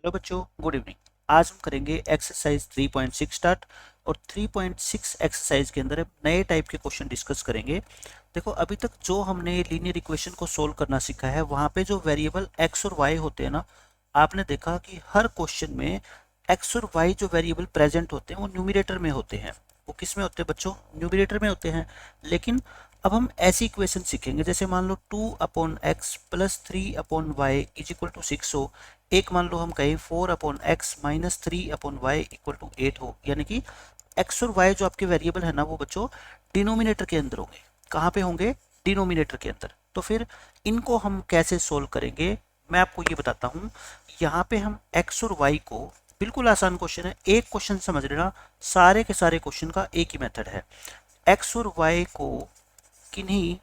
Hello बच्चों, good evening. आज हम करेंगे एक्सरसाइज 3.6 स्टार्ट और 3.6 एक्सरसाइज के अंदर नए टाइप के क्वेश्चन डिस्कस करेंगे। देखो, अभी तक जो हमने लीनियर इक्वेशन को सोल्व करना सीखा है वहाँ पे जो वेरिएबल एक्स और वाई होते हैं ना, आपने देखा कि हर क्वेश्चन में एक्स और वाई जो वेरिएबल प्रेजेंट होते हैं वो न्यूमरेटर में होते हैं। वो किस में होते हैं बच्चों? न्यूमरेटर में होते हैं। लेकिन अब हम ऐसी इक्वेशन सीखेंगे, जैसे मान लो 2/x plus 3/y is equal to 6 हो। एक मान लो हम कहें 4/x minus 3/y equal to 8 हो, यानी कि एक्स और वाई जो आपके वेरिएबल है ना, वो बच्चों डिनोमिनेटर के अंदर होंगे। कहाँ पे होंगे? डिनोमिनेटर के अंदर। तो फिर इनको हम कैसे सोल्व करेंगे, मैं आपको ये बताता हूँ। यहाँ पे हम एक्स और वाई को, बिल्कुल आसान क्वेश्चन है, एक क्वेश्चन समझ लेना, सारे के सारे क्वेश्चन का एक ही मेथड है। एक्स और वाई को किन्हीं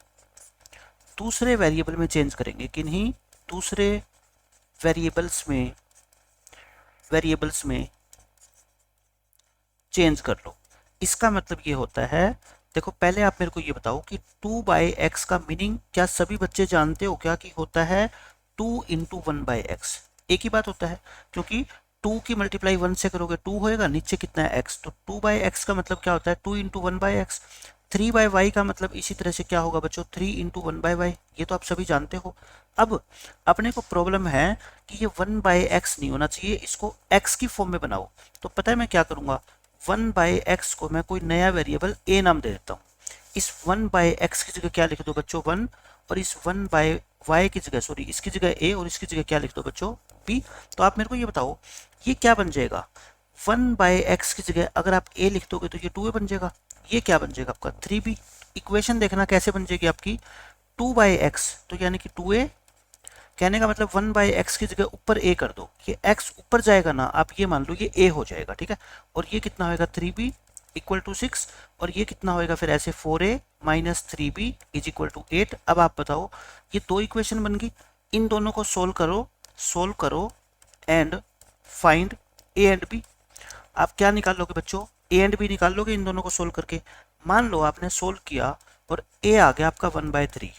दूसरे वेरिएबल में चेंज करेंगे, किन्हीं दूसरे वेरिएबल्स में चेंज कर लो। इसका मतलब ये होता है, देखो पहले आप मेरे को ये बताओ कि 2/x का मीनिंग क्या सभी बच्चे जानते हो क्या? कि होता है 2 इंटू 1/x। एक ही बात होता है, क्योंकि 2 की मल्टीप्लाई 1 से करोगे 2 होएगा, नीचे कितना है x, तो 2/x का मतलब क्या होता है? 2 इंटू 1/x। 3/y का मतलब इसी तरह से क्या होगा बच्चों? 3 इंटू 1/y। ये तो आप सभी जानते हो। अब अपने को प्रॉब्लम है कि ये 1/x नहीं होना चाहिए, इसको x की फॉर्म में बनाओ। तो पता है मैं क्या करूंगा? 1/x को मैं कोई नया वेरिएबल a नाम दे देता हूँ। इस 1/x की जगह क्या लिख दो बच्चों? 1। और इस 1/y की जगह, सॉरी, इसकी जगह a और इसकी जगह क्या लिख दो बच्चों? b। तो आप मेरे को ये बताओ, ये क्या बन जाएगा? 1/x की जगह अगर आप a लिख दोगे तो ये 2a बन जाएगा। ये क्या बन जाएगा आपका? 3b। इक्वेशन देखना कैसे बन जाएगी आपकी? 2/x, तो यानी कि 2a। कहने का मतलब 1/x की जगह ऊपर a कर दो, ये x ऊपर जाएगा ना, आप ये मान लो ये a हो जाएगा, ठीक है। और ये कितना होएगा? 3b equal to 6। और ये कितना होएगा फिर ऐसे? 4a minus 3b is equal to 8। अब आप बताओ, ये दो इक्वेशन बन गई। इन दोनों को सोल्व करो and find a and b। आप क्या निकाल लोगे बच्चों? a एंड b निकाल लोगे इन दोनों को सोल्व करके। मान लो आपने सोल्व किया और a आ गया आपका 1/3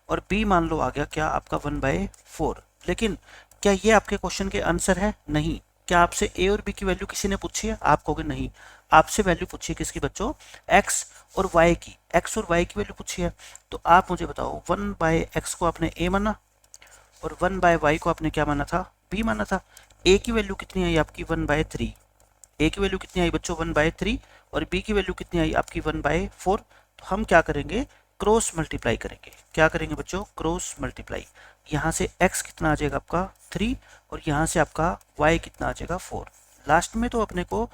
और b मान लो आ गया क्या? आपका 1/4। लेकिन क्या ये आपके क्वेश्चन के आंसर है? नहीं। क्या आपसे a और b की वैल्यू किसी ने पूछी है? आप कहोगे नहीं। आपसे वैल्यू पूछी है किसकी बच्चों? x और y की। x और y की वैल्यू पूछी है। तो आप मुझे बताओ, 1/x को आपने a माना और 1/y को आपने क्या माना था? b माना था। a की वैल्यू कितनी आई आपकी? 1/3। a की वैल्यू कितनी आई बच्चों? 1/3। और b की वैल्यू कितनी आई आपकी? 1/4। तो हम क्या करेंगे? क्रॉस मल्टीप्लाई करेंगे। क्या करेंगे बच्चों? Cross multiply. यहाँ से x कितना आ जाएगा आपका? 3। और यहाँ से आपका y कितना आ जाएगा? 4। लास्ट में तो अपने को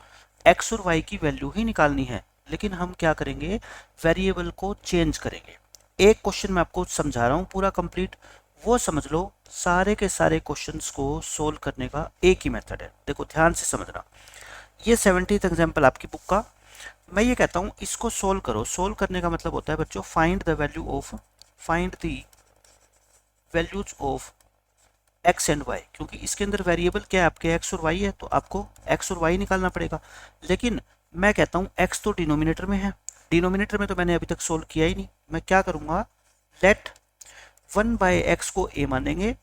x और y की वैल्यू ही निकालनी है, लेकिन हम क्या करेंगे? वेरिएबल को चेंज करेंगे। एक क्वेश्चन मैं आपको समझा रहा हूँ पूरा कंप्लीट, वो समझ लो। सारे के सारे क्वेश्चंस को सोल्व करने का एक ही मेथड है, देखो ध्यान से समझना। ये 70th एग्जाम्पल आपकी बुक का। मैं ये कहता हूँ इसको सोल्व करो। सोल्व करने का मतलब होता है बच्चों, find the values of X and Y. क्योंकि इसके अंदर वेरिएबल क्या है आपके? एक्स और वाई है, तो आपको एक्स और वाई निकालना पड़ेगा। लेकिन मैं कहता हूँ एक्स तो डिनोमिनेटर में है, डिनोमिनेटर में तो मैंने अभी तक सोल्व किया ही नहीं। मैं क्या करूँगा? लेट 1/x को a मानेंगे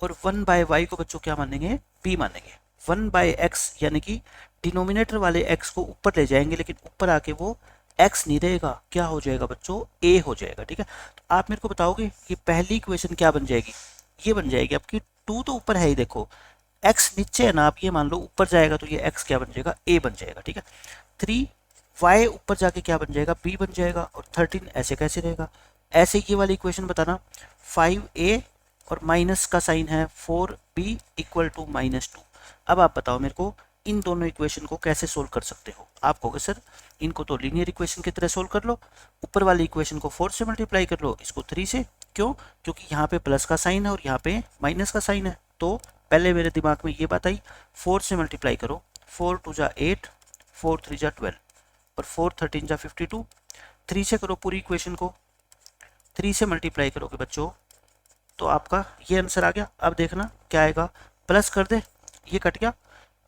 और 1/y को बच्चों क्या मानेंगे? b मानेंगे। 1/x यानी कि डिनोमिनेटर वाले x को ऊपर ले जाएंगे, लेकिन ऊपर आके वो x नहीं रहेगा, क्या हो जाएगा बच्चों? a हो जाएगा, ठीक है। तो आप मेरे को बताओगे ये पहली इक्वेशन क्या बन जाएगी? ये बन जाएगी आपकी 2 तो ऊपर है ही, देखो x नीचे है ना, आप ये मान लो ऊपर जाएगा तो ये x क्या बन जाएगा? a बन जाएगा, ठीक है। 3 y ऊपर जाके क्या बन जाएगा? b बन जाएगा। और 13 ऐसे कैसे रहेगा? ऐसे ये वाली इक्वेशन बताना। 5a और माइनस का साइन है 4b इक्वल टू -2। अब आप बताओ मेरे को, इन दोनों इक्वेशन को कैसे सोल्व कर सकते हो? आप कहोगे सर इनको तो लीनियर इक्वेशन की तरह सोल्व कर लो। ऊपर वाली इक्वेशन को 4 से मल्टीप्लाई कर लो, इसको 3 से। क्यों? क्योंकि यहाँ पे प्लस का साइन है और यहाँ पे माइनस का साइन है। तो पहले मेरे दिमाग में ये बात आई, 4 से मल्टीप्लाई करो। 4 2 जा 8, 4 3 जा 12 और 4 13 जा 52। 3 से करो पूरी इक्वेशन को, 3 से मल्टीप्लाई करोगे बच्चों तो आपका ये आंसर आ गया। अब देखना क्या आएगा? प्लस कर दे, ये कट गया।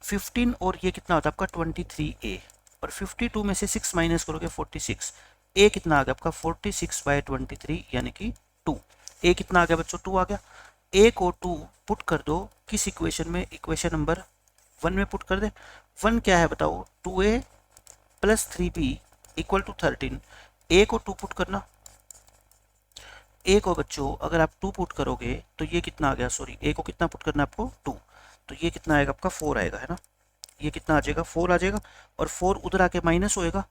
15 और ये कितना होता है आपका? 23a। और 52 में से 6 माइनस करोगे 46। a कितना आ गया आपका? 46/23 यानी कि 2। a कितना आ गया बच्चों? 2 आ गया। ए को 2 पुट कर दो किस इक्वेशन में, इक्वेशन नंबर 1 में पुट कर दे। 1 क्या है बताओ, 2a plus 3b equal to 13। ए को 2 पुट करना, ए को बच्चों अगर आप 2 पुट करोगे तो ये कितना आ गया, सॉरी ए को कितना पुट करना है आपको 2, तो ये कितना आएगा आपका 4 आएगा, है ना। ये कितना आ जाएगा 4 आ जाएगा, और 4 उधर आके माइनस होएगा,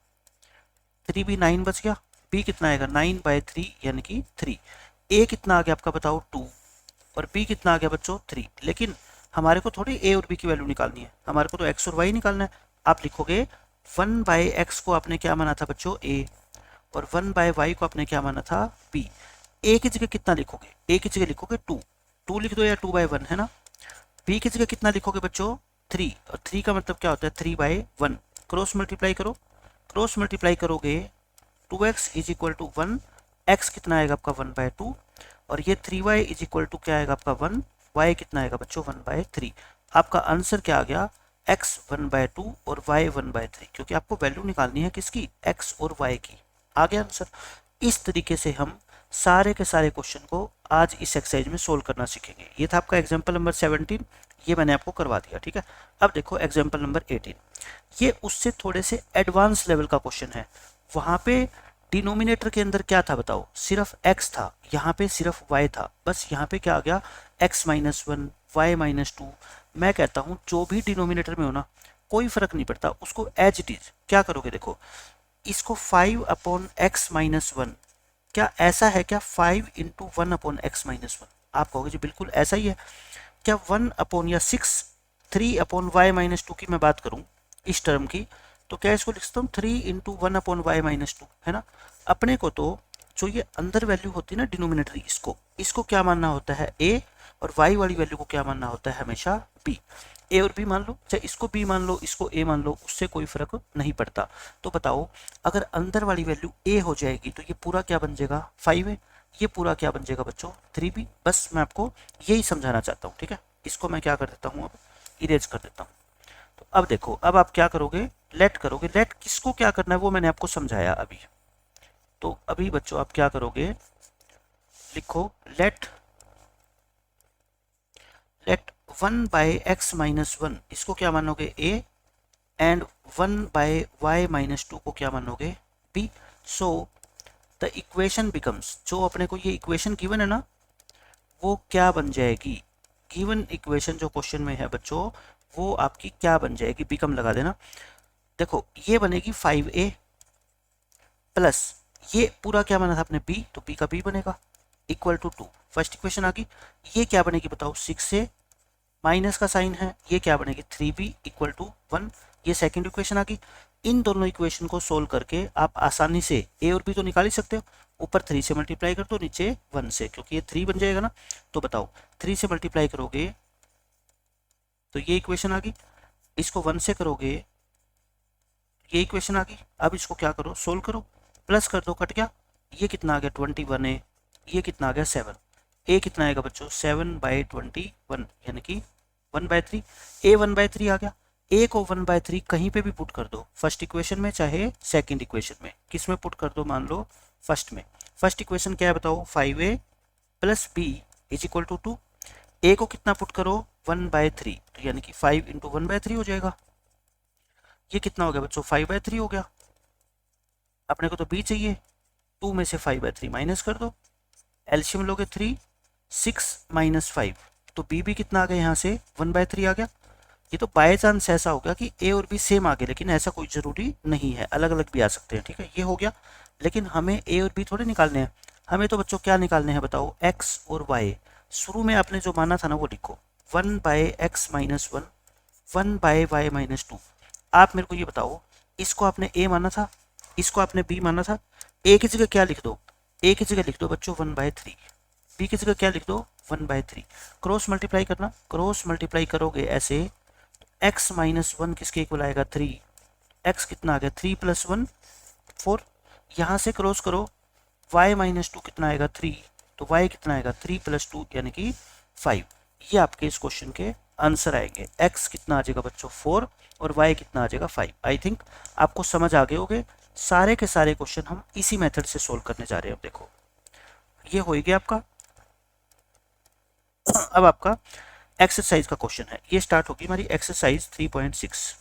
3b 9 बच गया, b कितना आएगा 9/3 यानी कि 3। ए कितना आ गया आपका बताओ 2, और b कितना आ गया बच्चों 3। लेकिन हमारे को थोड़ी a और b की वैल्यू निकालनी है, हमारे को तो x और y निकालना है। आप लिखोगे 1/x को आपने क्या माना था बच्चों a, और 1/y को आपने क्या माना था b। a की जगह कितना लिखोगे, a की जगह लिखोगे 2, 2 लिख दो या 2/1 है ना। b की जगह कितना लिखोगे बच्चों 3, और 3 का मतलब क्या होता है 3/1। क्रॉस मल्टीप्लाई करो, क्रॉस मल्टीप्लाई करोगे 2x is equal to 1, x कितना आएगा आपका 1/2, और ये 3y इज इक्वल टू क्या आएगा आपका 1, y कितना आएगा बच्चों 1/3। आपका आंसर क्या आ गया, x 1/2 और y 1/3, क्योंकि आपको वैल्यू निकालनी है किसकी, x और y की। आ गया आंसर। इस तरीके से हम सारे के सारे क्वेश्चन को आज इस एक्सरसाइज में सोल्व करना सीखेंगे। ये था आपका एग्जाम्पल नंबर 17, ये मैंने आपको करवा दिया, ठीक है। अब देखो एग्जाम्पल नंबर 18, ये उससे थोड़े से एडवांस लेवल का क्वेश्चन है। वहां पे डिनोमिनेटर के अंदर क्या था बताओ, सिर्फ x था, यहाँ पे सिर्फ y था, बस यहाँ पे क्या आ गया x-1 y-2। मैं कहता हूँ जो भी डिनोमिनेटर में हो ना कोई फर्क नहीं पड़ता, उसको एज इट इज क्या करोगे, देखो इसको 5/x-1, क्या ऐसा है क्या 5/1/x-1, आप कहोगे जी बिल्कुल ऐसा ही है। क्या 1 या 6 3/y-2 की मैं बात करूं इस टर्म की, तो क्या इसको लिख सकता हूँ 3/1/y-2, है ना। अपने को तो जो ये अंदर वैल्यू होती है ना डिनोमिनेटर, इसको क्या मानना होता है a, और y वाली वैल्यू को क्या मानना होता है हमेशा b। a और b मान लो, चाहे इसको b मान लो इसको a मान लो, उससे कोई फर्क नहीं पड़ता। तो बताओ अगर अंदर वाली वैल्यू a हो जाएगी तो ये पूरा क्या बन जाएगा 5 है, ये पूरा क्या बन जाएगा बच्चों 3b। बस मैं आपको यही समझाना चाहता हूँ, ठीक है। इसको मैं क्या कर देता हूँ अब इरेज कर देता हूँ। तो अब देखो, अब आप क्या करोगे, लेट करोगे। लेट किसको क्या करना है वो मैंने आपको समझाया अभी। तो अभी बच्चों आप क्या करोगे, लिखो लेट लेट 1/x-1 इसको क्या मानोगे a, एंड 1/y-2 को क्या मानोगे b। So the equation becomes, जो अपने को ये इक्वेशन गिवन है ना वो क्या बन जाएगी, गिवन इक्वेशन जो क्वेश्चन में है बच्चों वो आपकी क्या बन जाएगी, बिकम लगा देना। देखो ये बनेगी 5a प्लस ये पूरा क्या बना था आपने b, तो b का b बनेगा इक्वल टू 2, फर्स्ट इक्वेशन आ गई। ये क्या बनेगी बताओ 6a, माइनस का साइन है, ये क्या बनेगी 3b इक्वल टू 1, ये सेकंड इक्वेशन आ गई। इन दोनों इक्वेशन को सोल्व करके आप आसानी से a और b तो निकाल ही सकते हो, ऊपर 3 से मल्टीप्लाई कर दो नीचे 1 से, क्योंकि ये 3 बन जाएगा ना। तो बताओ 3 से मल्टीप्लाई करोगे तो ये इक्वेशन आ गई, इसको 1 से करोगे ये इक्वेशन आ गई। अब इसको क्या करो सोल्व करो, प्लस कर दो, कट गया, ये कितना आ गया 21 है, ये कितना आ गया 7, ए कितना आएगा बच्चों 7/21 यानी कि 1/3, ए 1/3 आ गया। ए को 1/3 कहीं पे भी पुट कर दो, फर्स्ट इक्वेशन में चाहे सेकंड इक्वेशन में, किस में पुट कर दो, मान लो फर्स्ट में। फर्स्ट इक्वेशन क्या है बताओ 5a plus b is equal to 2, A को कितना पुट करो 1/3, तो यानी कि 5 × 1/3 हो जाएगा। ये कितना हो गया बच्चों 5/3 हो गया। अपने को तो b चाहिए, 2 में से 5/3 माइनस कर दो, एलसीएम लोगे 3, 6 - 5, तो b भी कितना आ गया यहाँ से 1/3 आ गया। ये तो बाय चांस ऐसा होगा कि a और b सेम आ गए, लेकिन ऐसा कोई जरूरी नहीं है, अलग अलग भी आ सकते हैं, ठीक है। ये हो गया, लेकिन हमें a और b थोड़े निकालने हैं, हमें तो बच्चों क्या निकालने हैं बताओ x और y। शुरू में आपने जो माना था ना वो लिखो 1/x-1 1/y-2। आप मेरे को ये बताओ, इसको आपने a माना था, इसको आपने b माना था, a की जगह क्या लिख दो, a की जगह लिख दो बच्चों 1/3, b की जगह क्या लिख दो 1/3। क्रॉस मल्टीप्लाई करना, क्रॉस मल्टीप्लाई करोगे ऐसे, x-1 किसके इक्वल आएगा 3, x कितना आ गया 3 + 1 4, यहाँ से क्रॉस करो y-2 कितना आएगा 3, तो y कितना आएगा 3 + 2 यानी कि 5। ये आपके इस क्वेश्चन के आंसर आएंगे। x कितना आ जाएगा बच्चों 4 और y कितना आ जाएगा 5। आई थिंक आपको समझ आ गए होंगे। सारे के सारे क्वेश्चन हम इसी मेथड से सोल्व करने जा रहे हैं। अब देखो ये हो गया आपका अब आपका एक्सरसाइज का क्वेश्चन है, ये स्टार्ट होगी हमारी एक्सरसाइज 3.6।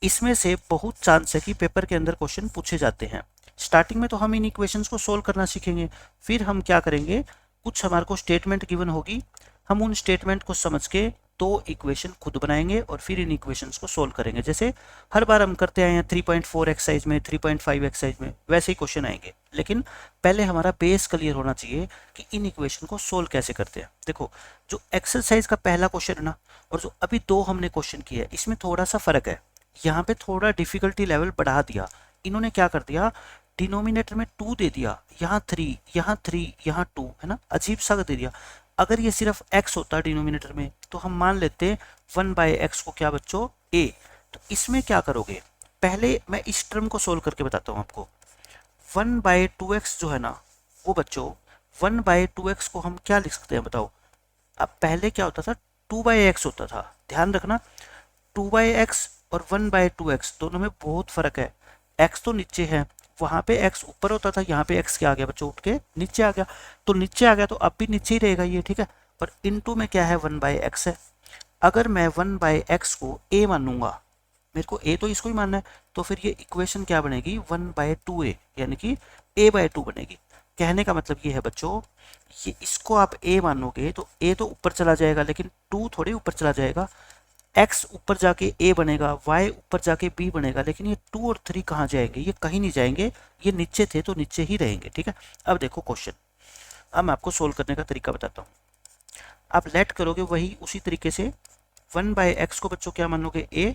इसमें से बहुत चांस है कि पेपर के अंदर क्वेश्चन पूछे जाते हैं। स्टार्टिंग में तो हम इन इक्वेशंस को सोल्व करना सीखेंगे, फिर हम क्या करेंगे, कुछ हमारे को स्टेटमेंट गिवन होगी, हम उन स्टेटमेंट को समझ के दो इक्वेशन खुद बनाएंगे और फिर इन इक्वेशंस को सोल्व करेंगे। जैसे हर बार हम करते आए हैं 3.4 एक्सरसाइज में, 3.5 एक्सरसाइज में, वैसे ही क्वेश्चन आएंगे। लेकिन पहले हमारा बेस क्लियर होना चाहिए कि इन इक्वेशन को सोल्व कैसे करते हैं। देखो, जो एक्सरसाइज का पहला क्वेश्चन है ना, और जो अभी दो हमने क्वेश्चन किए हैं, इसमें थोड़ा सा फर्क है। यहाँ पे थोड़ा डिफिकल्टी लेवल बढ़ा दिया इन्होंने। क्या कर दिया, डिनोमिनेटर में 2 दे दिया, यहाँ 3, यहाँ 3, यहाँ 2, है ना, अजीब सा दे दिया। अगर ये सिर्फ x होता डिनोमिनेटर में तो हम मान लेते 1/x को क्या बच्चों, a। तो इसमें क्या करोगे, पहले मैं इस टर्म को सोल्व करके बताता हूँ आपको। 1/2x जो है ना, वो बच्चों 1/2x को हम क्या लिख सकते हैं बताओ। अब पहले क्या होता था, 2/x होता था। ध्यान रखना, 2/x और 1/2x दोनों में बहुत फर्क है। x तो नीचे है, वहां पे x ऊपर होता था, यहाँ पे x क्या आ गया बच्चों, उठ के नीचे आ गया। तो नीचे आ गया तो अब भी नीचे ही रहेगा ये, ठीक है। पर इनटू में क्या है, 1/x है। अगर मैं 1/x को a मानूंगा, मेरे को a तो इसको ही मानना है, तो फिर ये इक्वेशन क्या बनेगी, 1/2a, यानी कि a/2 बनेगी। कहने का मतलब ये है बच्चों, ये इसको आप a मानोगे तो a तो ऊपर चला जाएगा, लेकिन 2 थोड़े ऊपर चला जाएगा। x ऊपर जाके a बनेगा, y ऊपर जाके b बनेगा, लेकिन ये 2 और 3 कहाँ जाएंगे, ये कहीं नहीं जाएंगे, ये नीचे थे तो नीचे ही रहेंगे, ठीक है। अब देखो क्वेश्चन, अब मैं आपको सोल्व करने का तरीका बताता हूँ। आप लेट करोगे वही उसी तरीके से, 1/x को बच्चों क्या मानोगे, a,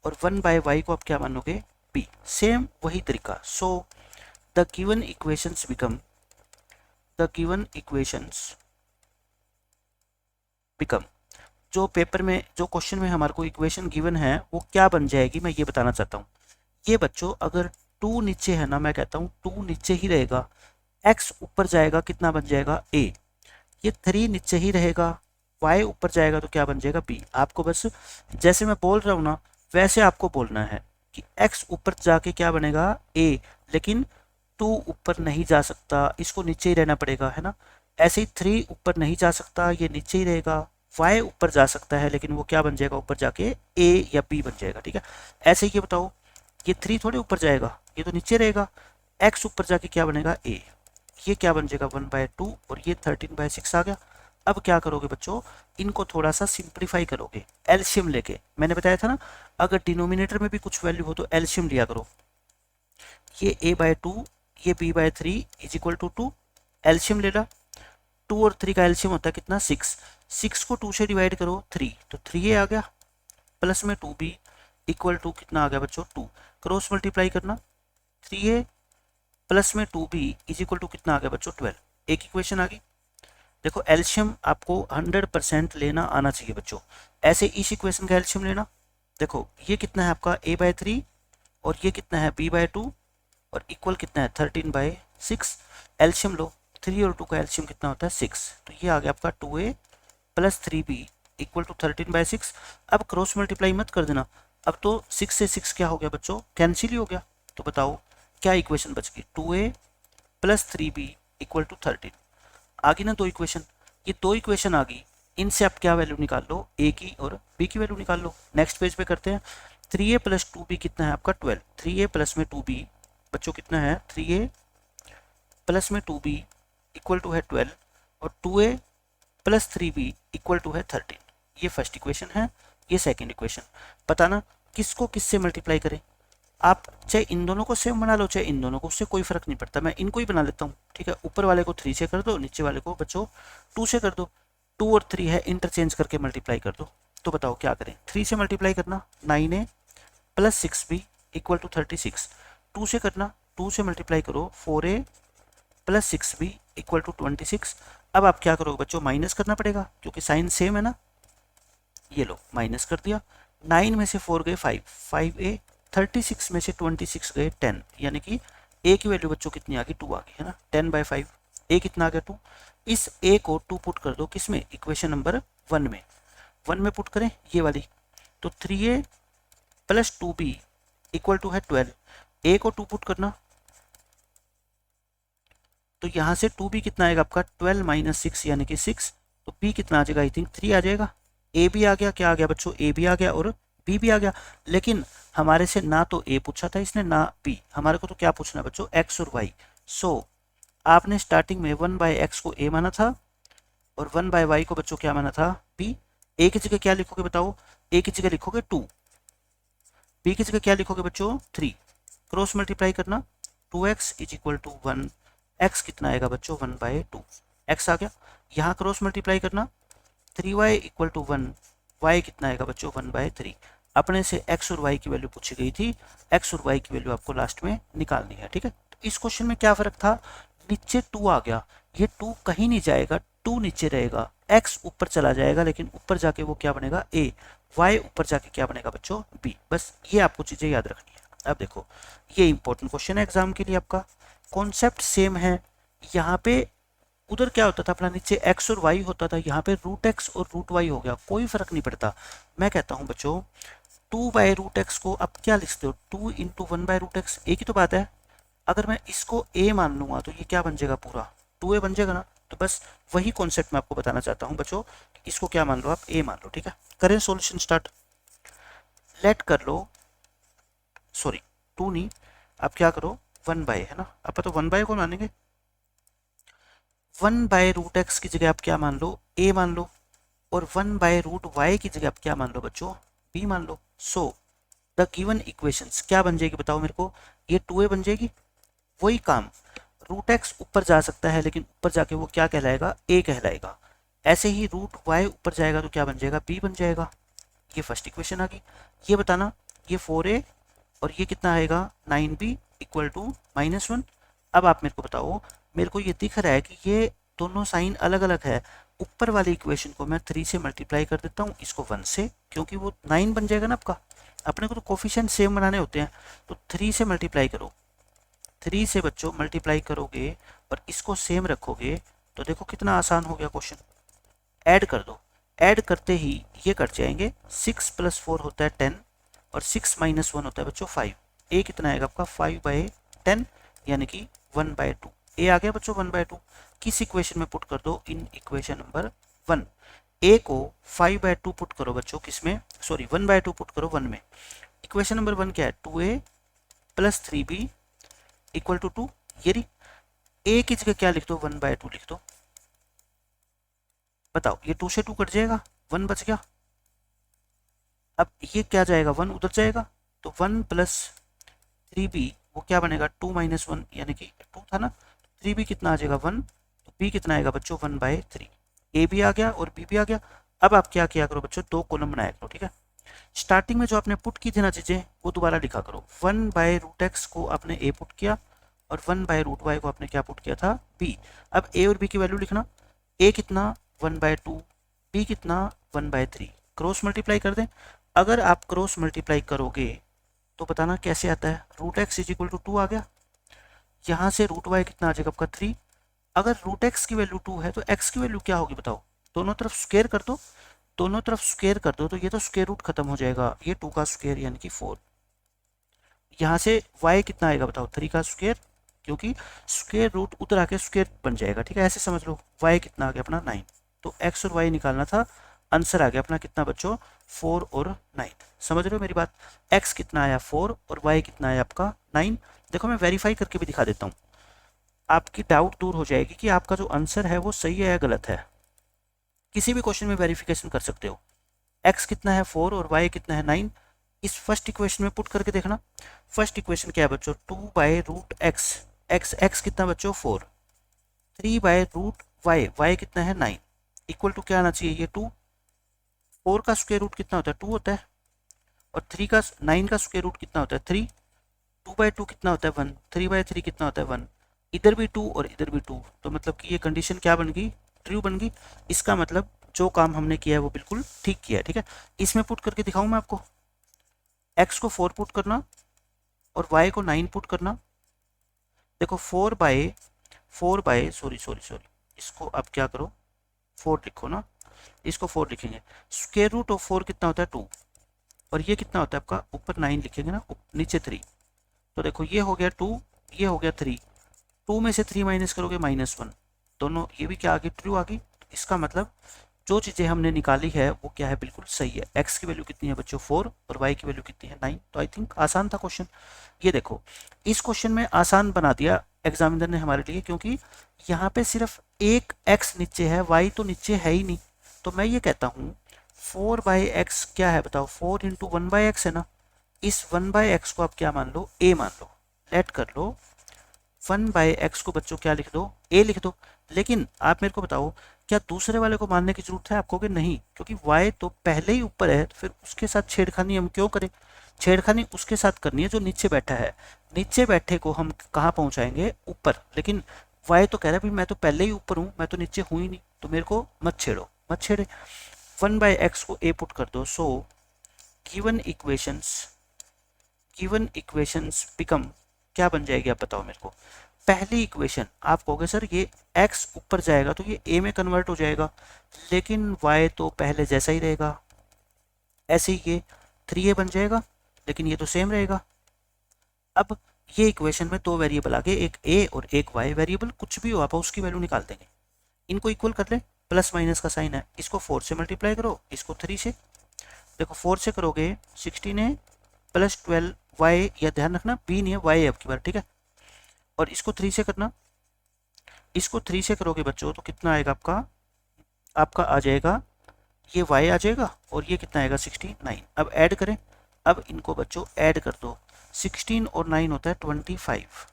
और 1/y को आप क्या मानोगे, b। सेम वही तरीका। So the given equations become, the given equations become, जो पेपर में, जो क्वेश्चन में हमारे को इक्वेशन गिवन है वो क्या बन जाएगी, मैं ये बताना चाहता हूँ। ये बच्चों अगर 2 नीचे है ना, मैं कहता हूँ 2 नीचे ही रहेगा, x ऊपर जाएगा, कितना बन जाएगा, a। ये 3 नीचे ही रहेगा, y ऊपर जाएगा तो क्या बन जाएगा, b। आपको बस जैसे मैं बोल रहा हूँ ना, वैसे आपको बोलना है कि x ऊपर जाके क्या बनेगा, a, लेकिन 2 ऊपर नहीं जा सकता, इसको नीचे ही रहना पड़ेगा, है ना। ऐसे ही 3 ऊपर नहीं जा सकता, ये नीचे ही रहेगा। y ऊपर जा सकता है, लेकिन वो क्या बन जाएगा, ऊपर जाके a या b बन जाएगा, ठीक है। ऐसे ही ये बताओ, ये 3 थोड़े ऊपर जाएगा, ये तो नीचे रहेगा। x ऊपर जाके क्या बनेगा, a, ये क्या बन जाएगा, 1/2, और ये 13/6 आ गया। अब क्या करोगे बच्चों, इनको थोड़ा सा सिंप्लीफाई करोगे एलसीएम लेके। मैंने बताया था ना, अगर डिनोमिनेटर में भी कुछ वैल्यू हो तो एलसीएम लिया करो। ये a/2, ये b/3 is equal to 2, LCM ले ला। 2 और 3 का एलसीएम होता है कितना, 6। 6 को 2 से डिवाइड करो, 3, तो 3a आ गया, प्लस में 2b इक्वल टू कितना आ गया बच्चों, 2। क्रॉस मल्टीप्लाई करना, 3a प्लस में 2b इज इक्वल टू कितना आ गया बच्चों, 12। एक इक्वेशन आ गई। देखो एल्शियम आपको 100% लेना आना चाहिए बच्चों। ऐसे इस इक्वेशन का एल्शियम लेना, देखो ये कितना है आपका, a/3, और ये कितना है, b/2, और इक्वल कितना है, 13/6। एल्शियम लो, 3 और 2 का एल्शियम कितना होता है, 6। तो ये आ गया आपका 2a plus 3b equal to 13/6। अब क्रॉस मल्टीप्लाई मत कर देना, अब तो 6 से 6 क्या हो गया बच्चों, कैंसिल ही हो गया। तो बताओ क्या इक्वेशन बच गई, 2a plus 3b equal to 13। आ गई ना दो इक्वेशन, ये दो इक्वेशन आ गई। इनसे आप क्या वैल्यू निकाल लो, a की और b की वैल्यू निकाल लो। नेक्स्ट पेज पे करते हैं। 3a प्लस 2b कितना है आपका, 12। 3a प्लस में 2b बच्चों कितना है, 3a प्लस में 2b इक्वल टू है 12, और 2a plus 3b equal to है 13। ये फर्स्ट इक्वेशन है, ये सेकेंड इक्वेशन। बताना किसको किससे मल्टीप्लाई करें। आप चाहे इन दोनों को सेम बना लो, चाहे इन दोनों को, उससे कोई फर्क नहीं पड़ता। मैं इनको ही बना लेता हूँ, ठीक है। ऊपर वाले को 3 से कर दो, नीचे वाले को बच्चों 2 से कर दो। 2 और 3 है, इंटरचेंज करके मल्टीप्लाई कर दो। तो बताओ क्या करें, 3 से मल्टीप्लाई करना, 9a plus 6b equal to 36। 2 से करना, 2 से मल्टीप्लाई करो, 4a plus 6b equal to 26। अब आप क्या करोगे बच्चों, माइनस करना पड़ेगा क्योंकि साइन सेम है ना। ये लो माइनस कर दिया, 9 में से 4 गए 5, 5a, 36 में से 26 गए 10, यानी कि a की वैल्यू बच्चों कितनी आ गई, 2 आ गई, है ना। 10/5, a कितना आ गया, 2। इस a को 2 पुट कर दो किसमें, इक्वेशन नंबर 1 में। 1 में पुट करें ये वाली, तो 3a plus 2b equal to है 12। a को 2 पुट करना, तो यहाँ से 2b कितना आएगा आपका 12 माइनस 6 यानी कि 6, तो b कितना आ जाएगा, आई थिंक 3 आ जाएगा। a भी आ गया, क्या आ गया बच्चों, a भी आ गया और b भी आ गया। लेकिन हमारे से ना तो a पूछा था इसने ना b, हमारे को तो क्या पूछना है बच्चों, x और y। सो आपने स्टार्टिंग में 1/x को a माना था और 1/y को बच्चों क्या माना था, b। a की जगह क्या लिखोगे बताओ, a की जगह लिखोगे 2, b की जगह क्या लिखोगे बच्चों 3, क्रॉस मल्टीप्लाई करना 2x is equal to 1, x कितना आएगा बच्चों 1/2, x आ गया। यहाँ क्रॉस मल्टीप्लाई करना 3y इक्वल टू 1, y कितना आएगा बच्चों 1/3। अपने से x और y की वैल्यू पूछी गई थी, x और y की वैल्यू आपको लास्ट में निकालनी है, ठीक है। तो इस क्वेश्चन में क्या फर्क था, नीचे 2 आ गया, ये 2 कहीं नहीं जाएगा, 2 नीचे रहेगा, x ऊपर चला जाएगा, लेकिन ऊपर जाके वो क्या बनेगा a, y ऊपर जाके क्या बनेगा बच्चों b। बस ये आपको चीजें याद रखनी है। अब देखो ये इंपॉर्टेंट क्वेश्चन है एग्जाम के लिए, आपका कॉन्सेप्ट सेम है। यहाँ पे उधर क्या होता था अपना, नीचे x और y होता था, यहाँ पे रूट x और रूट y हो गया, कोई फर्क नहीं पड़ता। मैं कहता हूँ बच्चों 2/√x को आप क्या लिखते हो, 2 इंटू 1/√x, एक ही तो बात है। अगर मैं इसको a मान लूंगा तो ये क्या बन जाएगा, पूरा 2a बन जाएगा ना। तो बस वही कॉन्सेप्ट मैं आपको बताना चाहता हूँ बच्चों, इसको क्या मान लो आप, a मान लो, ठीक है। करें सोल्यूशन स्टार्ट, लेट कर लो, सॉरी 2 नहीं, आप क्या करो 1/, है ना, आप तो 1/, को मानेंगे 1/√x की जगह आप क्या मान लो, a मान लो, और 1/√y की जगह आप क्या मान लो बच्चों, b मान लो। सो द गिवन इक्वेशंस क्या बन जाएगी बताओ मेरे को, ये 2a बन जाएगी, वही काम, रूट एक्स ऊपर जा सकता है लेकिन ऊपर जाके वो क्या कहलाएगा, a कहलाएगा। ऐसे ही रूट y ऊपर जाएगा तो क्या बन जाएगा, b बन जाएगा। ये फर्स्ट इक्वेशन आ गई। ये बताना, ये 4a और ये कितना आएगा 9b इक्वल टू -1। अब आप मेरे को बताओ, मेरे को ये दिख रहा है कि ये दोनों साइन अलग अलग है, ऊपर वाली इक्वेशन को मैं 3 से मल्टीप्लाई कर देता हूँ, इसको 1 से, क्योंकि वो 9 बन जाएगा ना आपका। अपने को तो कोफिशिएंट सेम बनाने होते हैं, तो 3 से मल्टीप्लाई करो, 3 से बच्चों मल्टीप्लाई करोगे और इसको सेम रखोगे तो देखो कितना आसान हो गया क्वेश्चन। ऐड कर दो, ऐड करते ही ये कट जाएंगे, 6 + 4 होता है 10 और 6 - 1 होता है बच्चों 5, ए कितना आएगा आपका 5/10 यानी कि 1/2, ए आ गया बच्चों 1/2। किस इक्वेशन में पुट कर दो, इन इक्वेशन नंबर 1, ए को 5/2 पुट करो बच्चों, किसमें, सॉरी 1/2 पुट करो 1 में। इक्वेशन नंबर 1 क्या है, 2a + 3b इक्वल टू 2, ये रही। ए की जगह क्या लिख दो, 1/2 लिख दो। बताओ ये 2 से 2 कट जाएगा, 1 बच गया। अब ये क्या जाएगा, 1 उधर जाएगा, तो 1 + 3b वो क्या बनेगा 2 - 1 यानी कि 2 था ना, 3b कितना आ जाएगा 1, तो b कितना आएगा बच्चों 1/3। a भी आ गया और b भी आ गया। अब आप क्या किया करो बच्चों, 2 कॉलम बनाया करो, ठीक है। स्टार्टिंग में जो आपने पुट की थी ना चीजें, वो दोबारा लिखा करो। 1/√x को आपने a पुट किया और 1/√y को आपने क्या पुट किया था, b। अब a और b की वैल्यू लिखना, a कितना 1/2, b कितना 1/3, क्रॉस मल्टीप्लाई कर दें। अगर आप क्रॉस मल्टीप्लाई करोगे तो बताना कैसे आता है, √x = 2 आ गया, यहाँ से √y कितना आ जाएगा आपका 3। अगर √x की वैल्यू 2 है तो x की वैल्यू क्या होगी बताओ, दोनों तरफ स्क्वायर कर दो, दोनों तरफ स्क्वायर कर दो तो ये तो स्क्वायर रूट खत्म हो जाएगा, ये 2 का स्क्वायर यानी कि 4। यहाँ से y कितना आएगा बताओ, 3 का स्क्वायर, क्योंकि स्क्वायर रूट उधर आके स्क्वायर बन जाएगा, ठीक है, ऐसे समझ लो। y कितना आ गया अपना 9, तो x और y निकालना था, आंसर आ गया अपना कितना बच्चों 4 और 9। समझ रहे हो मेरी बात, x कितना आया 4 और y कितना आया आपका 9। देखो मैं वेरीफाई करके भी दिखा देता हूँ, आपकी डाउट दूर हो जाएगी कि आपका जो आंसर है वो सही है या गलत है। किसी भी क्वेश्चन में वेरिफिकेशन कर सकते हो। x कितना है 4 और y कितना है 9, इस फर्स्ट इक्वेशन में पुट करके देखना। फर्स्ट इक्वेशन क्या है बच्चों, 2/√x, x कितना बच्चों 4, 3/√y, y कितना है 9, इक्वल टू क्या आना चाहिए, ये 2। 4 का स्क्वायर रूट कितना होता है 2 होता है, और 9 का स्क्वायर रूट कितना होता है 3, 2/2 कितना होता है 1, 3/3 कितना होता है 1, इधर भी 2 और इधर भी 2, तो मतलब कि ये कंडीशन क्या बन गई, ट्रू बन गई। इसका मतलब जो काम हमने किया है वो बिल्कुल ठीक किया है, ठीक है। इसमें पुट करके दिखाऊं मैं आपको, x को 4 पुट करना और y को 9 पुट करना। देखो 4 बाय सॉरी, इसको आप क्या करो 4 लिखो ना, इसको 4 लिखेंगे, स्क्वायर रूट ऑफ 4 कितना होता है 2, और ये कितना होता है आपका, ऊपर 9 लिखेंगे ना, नीचे 3, तो देखो ये हो गया 2, ये हो गया 3, 2 में से 3 माइनस करोगे -1, दोनों ये भी क्या आ गई, ट्रू आ गई। इसका मतलब जो चीज़ें हमने निकाली है वो क्या है, बिल्कुल सही है। x की वैल्यू कितनी है बच्चों 4 और y की वैल्यू कितनी है 9। तो आई थिंक आसान था क्वेश्चन। ये देखो इस क्वेश्चन में आसान बना दिया एग्जामिनर ने हमारे लिए, क्योंकि यहाँ पे सिर्फ एक x नीचे है, y तो नीचे है ही नहीं। तो मैं ये कहता हूँ 4/x क्या है बताओ, 4 इंटू 1/x है ना। इस 1/x को आप क्या मान लो, a मान लो। लेट कर लो 1/x को बच्चों क्या लिख दो, a लिख दो। लेकिन आप मेरे को बताओ क्या दूसरे वाले को मानने की जरूरत है, आप कहोगे नहीं, क्योंकि y तो पहले ही ऊपर है, तो फिर उसके साथ छेड़खानी हम क्यों करें। छेड़खानी उसके साथ करनी है जो नीचे बैठा है, नीचे बैठे को हम कहाँ पहुंचाएंगे, ऊपर। लेकिन y तो कह रहा है भाई मैं तो पहले ही ऊपर हूँ, मैं तो नीचे हूँ ही नहीं, तो मेरे को मत छेड़ो, मत छेड़े। 1/x को a पुट कर दो। सो गिवन इक्वेशंस बिकम, क्या बन जाएगी आप बताओ मेरे को। पहली इक्वेशन आप कहोगे सर ये x ऊपर जाएगा तो ये a में कन्वर्ट हो जाएगा, लेकिन y तो पहले जैसा ही रहेगा। ऐसे ही ये 3a बन जाएगा, लेकिन ये तो सेम रहेगा। अब ये इक्वेशन में दो वेरिएबल आ गए, एक a और एक y। वेरिएबल कुछ भी हो आप उसकी वैल्यू निकाल देंगे, इनको इक्वल कर ले। प्लस माइनस का साइन है, इसको 4 से मल्टीप्लाई करो, इसको 3 से। देखो 4 से करोगे 16a प्लस 12y, या ध्यान रखना b नहीं है y है अब की बार, ठीक है। और इसको 3 से करना, इसको 3 से करोगे बच्चों तो कितना आएगा आपका, आपका आ जाएगा ये y आ जाएगा, और ये कितना आएगा 69। अब ऐड करें, अब इनको बच्चों ऐड कर दो। 16 और 9 होता है 25।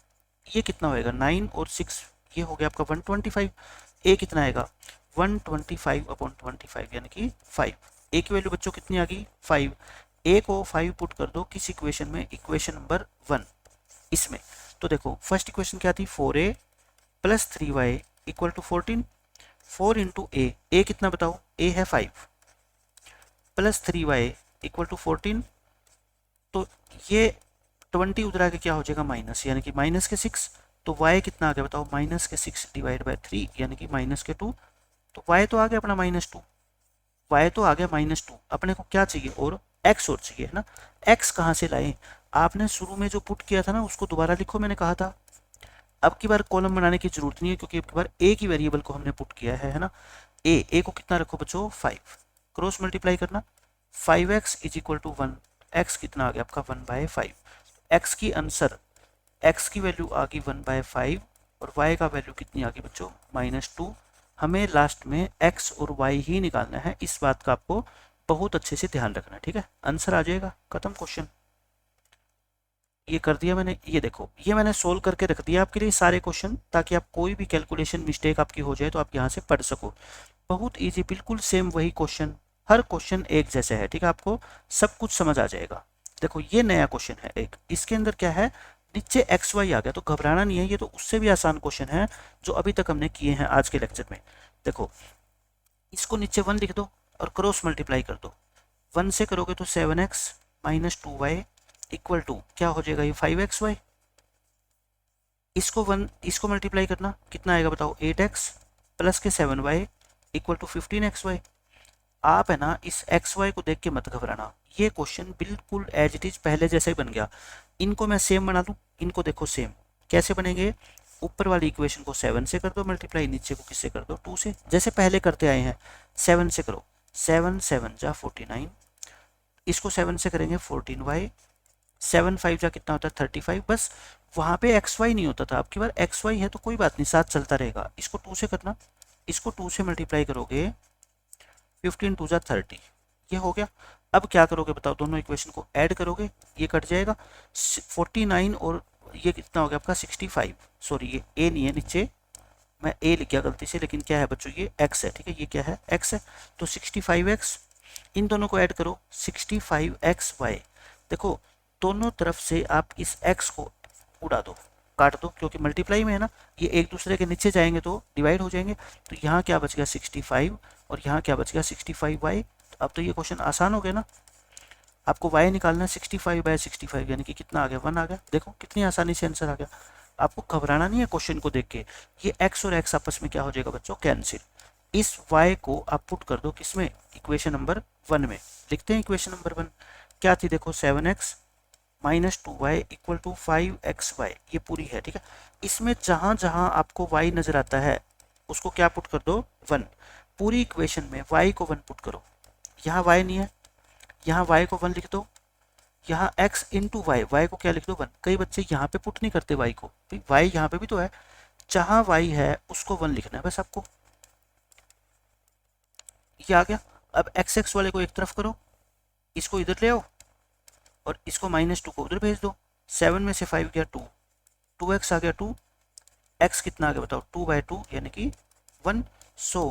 ये कितना होएगा 9 और 6, ये हो गया आपका 125। a कितना आएगा 125/25 यानी कि 5। a की वैल्यू बच्चों कितनी आ गई 5। a को 5 पुट कर दो किस इक्वेशन में, इक्वेशन नंबर 1 इसमें। तो देखो फर्स्ट इक्वेशन क्या थी, 4a plus 3y equal to 14। 4 into a कितना बताओ, a है 5 प्लस 3y इक्वल टू 14। तो ये 20 उधर आके क्या हो जाएगा माइनस, यानी कि माइनस के 6। तो y कितना आ गया बताओ, माइनस के 6 डिवाइड बाय 3 यानी कि माइनस के 2। तो y तो आ गया अपना -2, y तो आ गया -2। अपने को क्या चाहिए, और x और चाहिए है ना। x कहाँ से लाए, आपने शुरू में जो पुट किया था ना उसको दोबारा लिखो, मैंने कहा था। अब की बार कॉलम बनाने की जरूरत नहीं है, क्योंकि अब की बार a की वेरिएबल को हमने पुट किया है ना। a को कितना रखो बच्चों 5, क्रॉस मल्टीप्लाई करना। 5x is equal to 1, x कितना आ गया आपका 1/5। x की आंसर, x की वैल्यू आ गई 1/5 और y का वैल्यू कितनी आ गई बच्चों -2। हमें लास्ट में x और y ही निकालना है, इस बात का आपको बहुत अच्छे से ध्यान रखना है, ठीक है। आंसर आ जाएगा, खत्म क्वेश्चन। ये कर दिया मैंने, ये देखो ये मैंने सोल्व करके रख दिया आपके लिए सारे क्वेश्चन, ताकि आप कोई भी कैलकुलेशन मिस्टेक आपकी हो जाए तो आप यहाँ से पढ़ सको। बहुत इजी, बिल्कुल सेम वही क्वेश्चन, हर क्वेश्चन एक जैसे है, ठीक है। आपको सब कुछ समझ आ जाएगा। देखो ये नया क्वेश्चन है एक, इसके अंदर क्या है, नीचे एक्स वाई आ गया, तो घबराना नहीं है, ये तो उससे भी आसान क्वेश्चन है जो अभी तक हमने किए हैं आज के लेक्चर में। देखो इसको नीचे 1 लिख दो और क्रॉस मल्टीप्लाई कर दो। 1 से करोगे तो 7x minus 2y equal to क्या हो जाएगा, ये 5xy। इसको मल्टीप्लाई करना, कितना आएगा बताओ 8x प्लस के 7y इक्वल टू 15xy। आप है ना इस xy को देख के मत घबराना, ये क्वेश्चन बिल्कुल एज इट इज पहले जैसा ही बन गया। इनको मैं सेम बना दूं, इनको देखो सेम कैसे बनेंगे। ऊपर वाली इक्वेशन को 7 से कर दो मल्टीप्लाई, नीचे को किससे कर दो 2 से, जैसे पहले करते आए हैं। 7 से करो, 7 7 जा 49, इसको 7 से करेंगे 14y, 7 5 जा कितना होता है 35। बस वहाँ पे एक्स वाई नहीं होता था, अब की बार एक्स वाई है तो कोई बात नहीं, साथ चलता रहेगा। इसको 2 से करना, इसको 2 से मल्टीप्लाई करोगे 15 2 जा 30, ये हो गया। अब क्या करोगे बताओ, दोनों इक्वेशन को ऐड करोगे, ये कट जाएगा 49 और ये कितना हो गया आपका 65। सॉरी ये ए नहीं है, नीचे मैं ए लिख गया गलती से, लेकिन क्या है बच्चों ये एक्स है, ठीक है। ये क्या है एक्स है, तो 65x, इन दोनों को ऐड करो 65xy। देखो दोनों तरफ से आप इस x को उड़ा दो, काट दो, क्योंकि मल्टीप्लाई में है ना, ये एक दूसरे के नीचे जाएंगे तो डिवाइड हो जाएंगे। तो यहाँ क्या बच गया 65 और यहाँ क्या बच गया 65y। अब तो ये क्वेश्चन आसान हो गया ना। आपको y निकालना है 65/65 यानी कि कितना आ गया 1 आ गया। देखो कितनी आसानी से आंसर आ गया। आपको घबराना नहीं है क्वेश्चन को देख के। ये x और x आपस में क्या हो जाएगा बच्चों कैंसिल। इस y को आप पुट कर दो किसमें, इक्वेशन नंबर 1 में। लिखते हैं इक्वेशन नंबर 1 क्या थी, देखो 7x -2y equal to 5xy, ये पूरी है, ठीक है। इसमें जहां जहां आपको y नजर आता है उसको क्या पुट कर दो, 1। पूरी इक्वेशन में y को 1 पुट करो। यहाँ y नहीं है, यहाँ y को 1 लिख दो। यहाँ x इंटू वाई, वाई को क्या लिख दो, 1। कई बच्चे यहाँ पे पुट नहीं करते y को, y यहाँ पे भी तो है, जहां y है उसको 1 लिखना है बस आपको। ये आ गया। अब x वाले को एक तरफ करो, इसको इधर ले आओ और इसको -2 को उधर भेज दो। 7 में से 5 गया 2, 2x आ गया 2, x कितना आ गया बताओ, 2/2 यानी कि 1। सो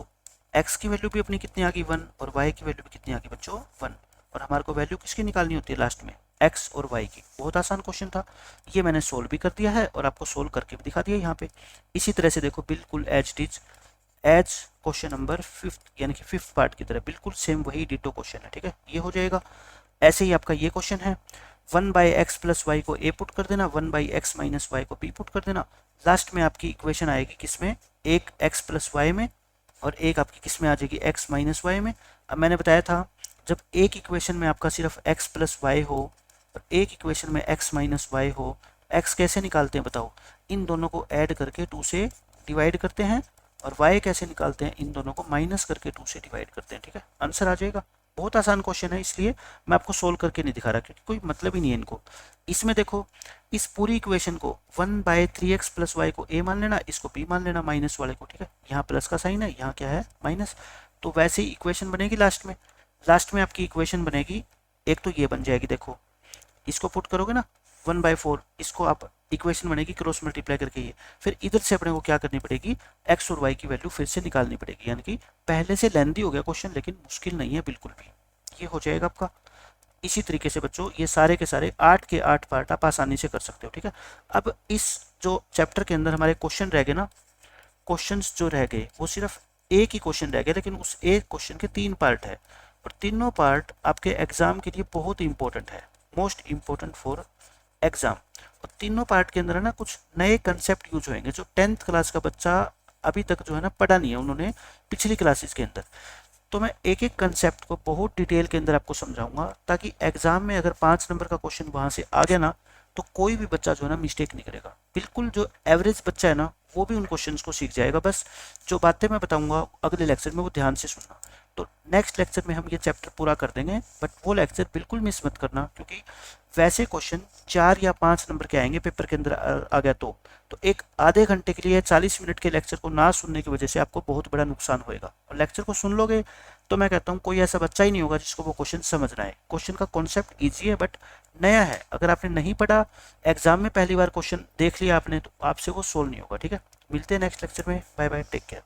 x की वैल्यू भी अपनी कितनी आ गई, 1, और y की वैल्यू भी कितनी आ गई बच्चों, 1। और हमारे को वैल्यू किसकी निकालनी होती है लास्ट में, x और y की। बहुत आसान क्वेश्चन था, ये मैंने सोल्व भी कर दिया है और आपको सोल्व करके भी दिखा दिया यहाँ पे। इसी तरह से देखो बिल्कुल as it is, as question number 5 यानी कि 5th पार्ट की तरह बिल्कुल सेम वही डिटो क्वेश्चन है, ठीक है। ये हो जाएगा। ऐसे ही आपका ये क्वेश्चन है, 1/x प्लस वाई को a पुट कर देना, 1/x माइनस वाई को b पुट कर देना। लास्ट में आपकी इक्वेशन आएगी किसमें, एक x प्लस वाई में और एक आपकी किसमें आ जाएगी, x माइनस वाई में। अब मैंने बताया था जब एक इक्वेशन में आपका सिर्फ x प्लस वाई हो और एक इक्वेशन में x माइनस वाई हो, x कैसे निकालते हैं बताओ, इन दोनों को ऐड करके 2 से डिवाइड करते हैं, और y कैसे निकालते हैं, इन दोनों को माइनस करके 2 से डिवाइड करते हैं, ठीक है। आंसर आ जाएगा। बहुत आसान क्वेश्चन है, इसलिए मैं आपको सोल्व करके नहीं दिखा रहा क्योंकि कोई मतलब ही नहीं है इनको। इसमें देखो इस पूरी इक्वेशन को 1/3x प्लस वाई को a मान लेना, इसको b मान लेना माइनस वाले को, ठीक है। यहाँ प्लस का साइन है, यहाँ क्या है माइनस, तो वैसे ही इक्वेशन बनेगी लास्ट में। लास्ट में आपकी इक्वेशन बनेगी, एक तो ये बन जाएगी, देखो इसको पुट करोगे ना 1/4, इसको आप इक्वेशन बनेगी क्रॉस मल्टीप्लाई करके ये, फिर इधर से अपने को क्या करनी पड़ेगी, x और y की वैल्यू फिर से निकालनी पड़ेगी। यानी कि पहले से लेंथी हो गया क्वेश्चन, लेकिन मुश्किल नहीं है बिल्कुल भी, ये हो जाएगा आपका। इसी तरीके से बच्चों ये सारे के सारे 8 के 8 पार्ट आप आसानी से कर सकते हो, ठीक है। अब इस जो चैप्टर के अंदर हमारे क्वेश्चन रह गए ना, क्वेश्चंस जो रह गए वो सिर्फ एक ही क्वेश्चन रह गया, लेकिन उस एक क्वेश्चन के 3 पार्ट है, और तीनों पार्ट आपके एग्जाम के लिए बहुत इंपॉर्टेंट है, मोस्ट इंपॉर्टेंट फॉर एग्जाम। और तीनों पार्ट के अंदर है ना कुछ नए कंसेप्ट यूज होंगे जो 10th क्लास का बच्चा अभी तक जो है ना पढ़ा नहीं है उन्होंने पिछली क्लासेस के अंदर। तो मैं एक एक कंसेप्ट को बहुत डिटेल के अंदर आपको समझाऊंगा, ताकि एग्जाम में अगर 5 नंबर का क्वेश्चन वहां से आ गया ना, तो कोई भी बच्चा जो है ना मिस्टेक नहीं करेगा। बिल्कुल जो एवरेज बच्चा है ना वो भी उन क्वेश्चंस को सीख जाएगा। बस जो बातें मैं बताऊंगा अगले लेक्चर में वो ध्यान से सुनना। तो नेक्स्ट लेक्चर में हम ये चैप्टर पूरा कर देंगे, बट वो लेक्चर बिल्कुल मिस मत करना, क्योंकि वैसे क्वेश्चन 4 या 5 नंबर के आएंगे पेपर के अंदर आ गया तो एक आधे घंटे के लिए 40 मिनट के लेक्चर को ना सुनने की वजह से आपको बहुत बड़ा नुकसान होएगा। और लेक्चर को सुन लोगे तो मैं कहता हूँ कोई ऐसा बच्चा ही नहीं होगा जिसको वो क्वेश्चन समझ रहा है। क्वेश्चन का कॉन्सेप्ट ईजी है बट नया है, अगर आपने नहीं पढ़ा, एग्जाम में पहली बार क्वेश्चन देख लिया आपने, तो आपसे वो सोल्व नहीं होगा, ठीक है। मिलते हैं नेक्स्ट लेक्चर में, बाय बाय, टेक केयर।